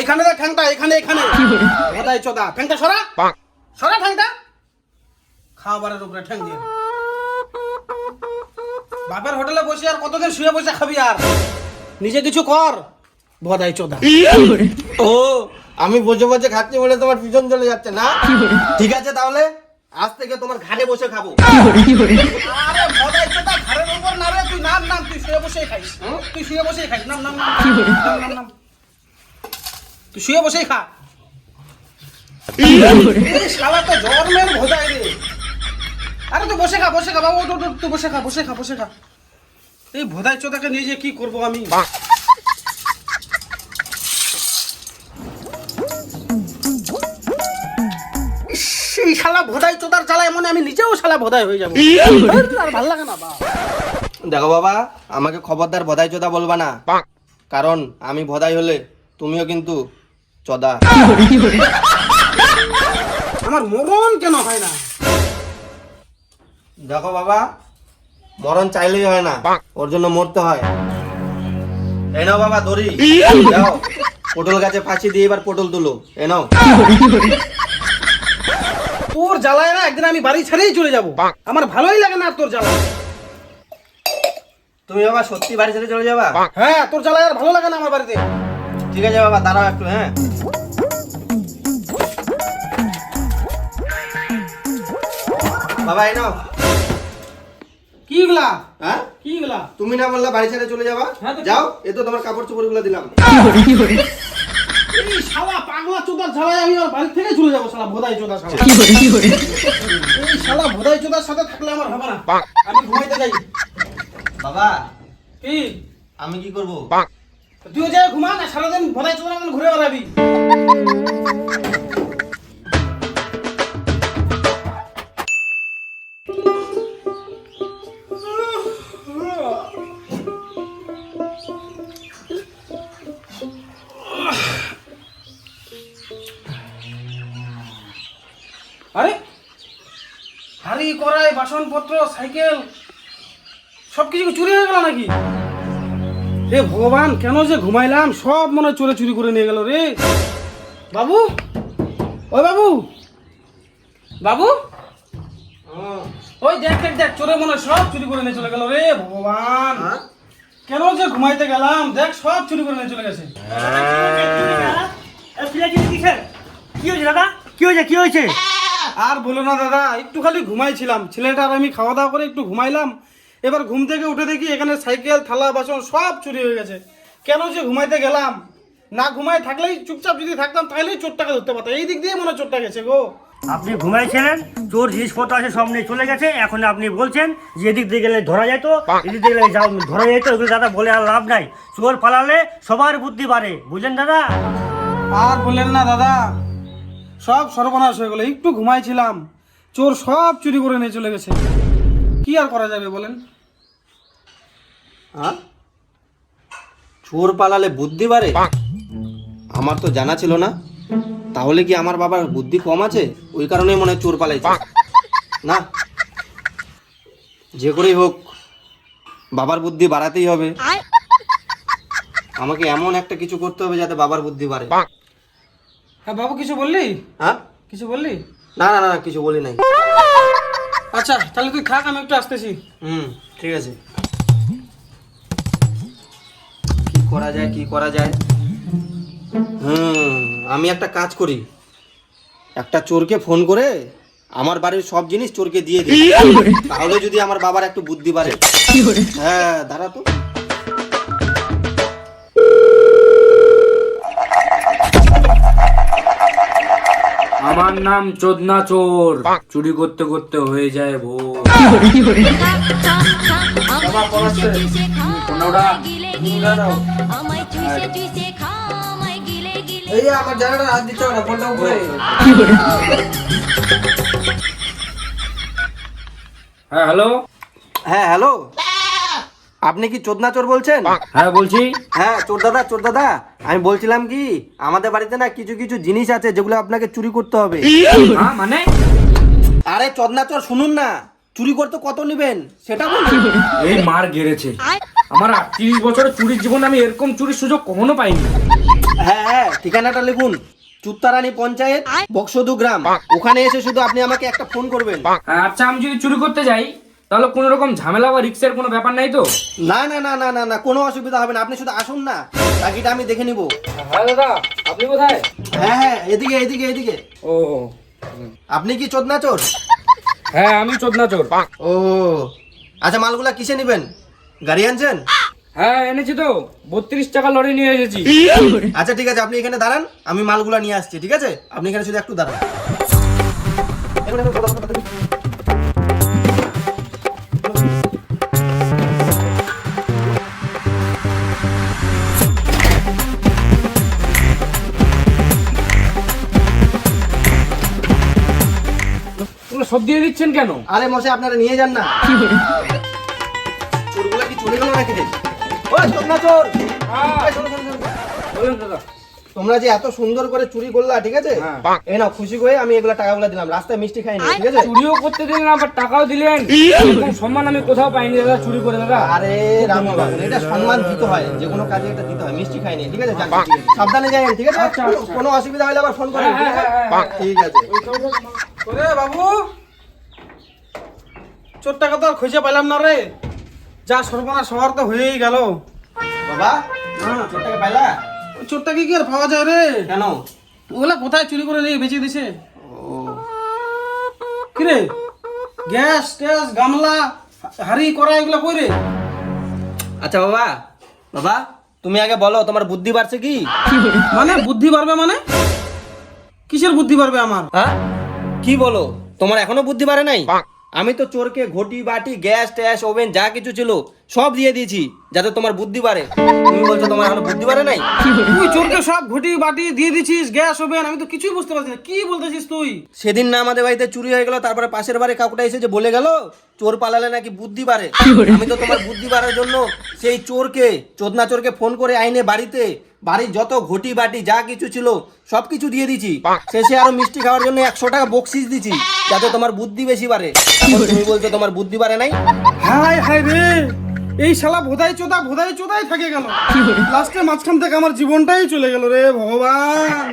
এখানে দেখ ঠ্যাংটা, এখানে এখানে ভোদাই চোদা, ঠ্যাংটা সরা সরা, ঠ্যাংটা খাবারের উপরে ঠ্যাং দিয়ে। বাপের হোটেলে বসে আর কতদিন শুয়ে বসে খাবি, আর নিজে কিছু কর ভোদাই চোদা। ও আমি বসে বসে খাচ্ছি বলে তোমার পিছন চলে যাচ্ছে না? ঠিক আছে তাহলে আজ থেকে তোমার ঘাটে বসে খাবো। আরে ভোদাই চোদা, ঘরের উপর না রে, তুই নাম নাম, তুই শুয়ে বসেই খাইস, তুই শুয়ে বসেই খাইস, নাম নাম নাম নাম নাম, তুই শুয়ে বসেই খা। এই শালা তো জন্মের ভোদাই রে। আরে তুই বসে খা, বসে খা বাবু, তুই বসে খা, বসে খা, বসে খা। এই ভোদাই চোদাকে নিয়ে যে কি করবো আমি। সেই শালা ভোদাই চোদার জ্বালায় মনে আমি নিজেও শালা ভোদাই হয়ে যাবো। আর ভাল লাগে না বা। দেখো বাবা, আমাকে খবরদার ভদাই চোদা বলবা না, কারণ আমি ভদাই হলে তুমিও কিন্তু চোদা। আমার মরণ কেন হয় না? দেখো বাবা, মরণ চাইলেই হয় না, ওর জন্য মরতে হয়। এই নাও বাবা দড়ি, যাও পটল গাছে ফাঁসি দিয়ে এবার পটল তুলো। এ নাও। তোর জ্বালায় না একদিন আমি বাড়ি ছেড়েই চলে যাবো, আমার ভালোই লাগে না আর তোর জ্বালা। তুমি বাবা সত্যি বাড়ি ছেড়ে চলে যাবা? হ্যাঁ, তোর জ্বালায় আর ভালো লাগে না আমার বাড়িতে। ঠিক আছে বাবা, দাঁড়াও একটু। হ্যাঁ বাবা এই নাও। কি গুলা? হ্যাঁ কি গুলা? তুমি না বললা বাড়ি ছেড়ে চলে যাবা? হ্যাঁ তো যাও, এ তো তোমার কাপড় চোপড় গুলো দিলাম। এই শালা পাগলা চোদার জ্বালায় আমি আমার বাড়ি থেকে চলে যাবো, শালা ভোদাই চোদা শালা। এই শালা ভোদাই চোদার সাথে থাকলে আমার হবে না, আমি ঘুমাইতে যাই। বাবা কি? আমি কি করব? তুইও যাই ঘুমা, না সারাদিন ভোদাই চোদার মতন ঘুরে বেড়াবি? আরে হাড়ি কড়াই বাসনপত্র সাইকেল সবকিছু চুরি হয়ে গেল নাকি? রে ভগবান, কেন যে ঘুমাইলাম, সব মনে হয় চোরে চুরি করে নিয়ে গেল রে। বাবু, ওই বাবু, বাবু, ওই দেখ দেখ দেখ, চোরে মনে হয় সব চুরি করে নিয়ে চলে গেল রে ভগবান। কেন যে ঘুমাইতে গেলাম, দেখ সব চুরি করে নিয়ে চলে গেছে। কি হয়েছে দাদা? কি হয়েছে? কি হয়েছে? আর বলো না দাদা, একটু খালি ঘুমাইছিলাম, ছেলেটা আর আমি খাওয়া দাওয়া করে একটু ঘুমাইলাম, এবার ঘুম থেকে উঠে দেখি এখানে সাইকেল থালা বাসন সব চুরি হয়ে গেছে। কেন যে ঘুমাইতে গেলাম, না ঘুমায় থাকলেই, চুপচাপ যদি থাকতাম তাহলেই চোরটাকে ধরতে পারতাম। এই দিক দিয়ে মনে হয় চোরটা গেছে গো। আপনি ঘুমাইছিলেন, চোর জিনিসপত্র আছে সব নিয়ে চলে গেছে, এখন আপনি বলছেন যে এদিক দিয়ে গেলে ধরা যেত, এদিক দিয়ে গেলে ধরা যেত। এগুলো দাদা বলে আর লাভ নাই, চোর পালালে সবার বুদ্ধি বাড়ে, বুঝলেন দাদা? আর বললেন না দাদা, সব সর্বনাশ হয়ে গেল। একটু ঘুমাইছিলাম, চোর সব চুরি করে নিয়ে চলে গেছে। কি আর করা যাবে বলেন? হ্যাঁ, চোর পালালে বুদ্ধি বাড়ে? আমার তো জানা ছিল না। তাহলে কি আমার বাবার বুদ্ধি কম আছে, ওই কারণেই মনে হয় চোর পালাইছে? না, যে করেই হোক বাবার বুদ্ধি বাড়াতেই হবে। আমাকে এমন একটা কিছু করতে হবে যাতে বাবার বুদ্ধি বাড়ে। হ্যাঁ বাবু, কিছু বললি? হ্যাঁ, কিছু বললি? না না না, কিছু বলি নাই। আচ্ছা তাহলে তুই থাক, আমি একটু আসতেছি। ঠিক আছে। কি করা যায়, কি করা যায়? আমি একটা কাজ করি, একটা চোরকে ফোন করে আমার বাড়ির সব জিনিস চোরকে দিয়ে দিই, তাহলে যদি আমার বাবার একটু বুদ্ধি বাড়ে। হ্যাঁ দাঁড়া তো। আমার নাম চোদনা চোর, চুরি করতে করতে হয়ে যায় ভোর। এই আমার জায়গাটা হাত দিতে হবে না, ফোনটা উপরে। হ্যাঁ হ্যালো। হ্যাঁ হ্যালো, আপনি কি চোদনা চোর বলছেন? হ্যাঁ বলছি। হ্যাঁ চোর দাদা, চোর দাদা, আমি বলছিলাম কি, আমাদের বাড়িতে না কিছু কিছু জিনিস আছে যেগুলো আপনাকে চুরি করতে হবে। মানে? আরে চোদনা চোর শুনুন না, চুরি করতে কত নেবেন সেটা বলুন। এই মার গেড়েছে। আমার 38 বছরের চুরির জীবনে আমি এরকম চুরির সুযোগ কখনো পাইনি। হ্যাঁ হ্যাঁ, ঠিকানাটা লিখুন, চুত্তারানী পঞ্চায়েত, বক্সদু গ্রাম। ওখানে এসে শুধু আপনি আমাকে একটা ফোন করবেন। আচ্ছা, আমি যদি চুরি করতে যাই তাহলে কোনো রকম ঝামেলা বা রিস্কের কোনো ব্যাপার নাই তো? না না না না না না, কোনো অসুবিধা হবে না, আপনি শুধু আসুন না, বাকিটা আমি দেখে নিব। হ্যাঁ দাদা, আপনি কোথায়? হ্যাঁ হ্যাঁ, এদিকে এদিকে এদিকে। ও আপনি কি চোদনা চোর? হ্যাঁ, আমি চোদনা চোর। ও আচ্ছা, মালগুলা কিসে নেবেন? গাড়ি আনছেন? হ্যাঁ এনেছি তো, 32 টাকা লরি নিয়ে এসেছি। আচ্ছা ঠিক আছে, আপনি এখানে দাঁড়ান, আমি মালগুলা নিয়ে আসছি, ঠিক আছে? আপনি এখানে শুধু একটু দাঁড়ান। তোমরা সব দিয়ে দিচ্ছেন কেন? আরে মশাই, আপনারা নিয়ে যান না। চোরগুলা কি চলে গেল নাকি রে? ওই চোদনা চোর! এই শোনো, শোনো, শোনো। বলুন দাদা। তোমরা যে এত সুন্দর করে চুরি করলা, ঠিক আছে? এই নাও, খুশি হয়ে আমি এগুলা টাকাগুলো দিলাম, রাস্তায় মিষ্টি খাইনি, ঠিক আছে? চুরিও করতে দিলেন আবার টাকাও দিলেন। এরকম সম্মান আমি কোথাও পাইনি দাদা, চুরি করে দাদা। আরে রাম বাবু, এটা সম্মান দিতে হয়, যে কোনো কাজে এটা দিতে হয়, মিষ্টি খাইনি, ঠিক আছে? যান, ঠিক আছে। সাবধানে যাবেন, ঠিক আছে? কোনো অসুবিধা হলে আবার ফোন করেন, ঠিক আছে? ঠিক আছে। ওরে বাবু, চোর টাকা তো আর খুঁজে পেলাম না রে। যা সর্বনাশ হওয়ার তো হয়েই গেল। বাবা, চোরটাকে পাইলা? ওই চোরটাকে কি আর পাওয়া যায় রে? কেন? ওগুলা কোথায় চুরি করে নিয়ে বেঁচে দিছে? কি রে, গ্যাস ট্যাস গামলা হাড়ি কড়া এগুলা কই রে? আচ্ছা বাবা, বাবা তুমি আগে বলো, তোমার বুদ্ধি বাড়ছে কি? মানে বুদ্ধি বাড়বে মানে? কিসের বুদ্ধি বাড়বে আমার? হ্যাঁ, কি বলো, তোমার এখনো বুদ্ধি বাড়ে নাই? আমি তো চোরকে ঘটি বাটি গ্যাস ট্যাস ওভেন যা কিছু ছিল সব দিয়ে দিয়েছি, যাতে তোমার বুদ্ধি বাড়ে। তুমি বলছো তোমার এখনো বুদ্ধি বাড়ে নাই? তুই চোরকে সব ঘটি বাটি দিয়ে দিছিস, গ্যাস ওভেন, আমি তো কিছুই বুঝতে পারছি না, কি বলতেছিস তুই? সেদিন না আমাদের বাড়িতে চুরি হয়ে গেল, তারপরে পাশের বাড়ি কাকুটা এসে যে বলে গেল চোর পালালে নাকি বুদ্ধি বাড়ে। আমি তো তোমার বুদ্ধি বাড়ার জন্য সেই চোরকে, চোদনা চোরকে ফোন করে আইনে বাড়িতে, বাড়ির যত ঘটি বাটি যা কিছু ছিল সব কিছু দিয়ে দিছি। শেষে আরো মিষ্টি খাওয়ার জন্য 100 টাকা বকশিস দিছি, যাতে তোমার বুদ্ধি বেশি বাড়ে। এখন তুমি বলছো তোমার বুদ্ধি বাড়ে নাই? হাই হাই রে, এই শালা ভোদাই চোদাই থাকে গেল, লাস্টে মাঝখান থেকে আমার জীবনটাই চলে গেল রে ভগবান।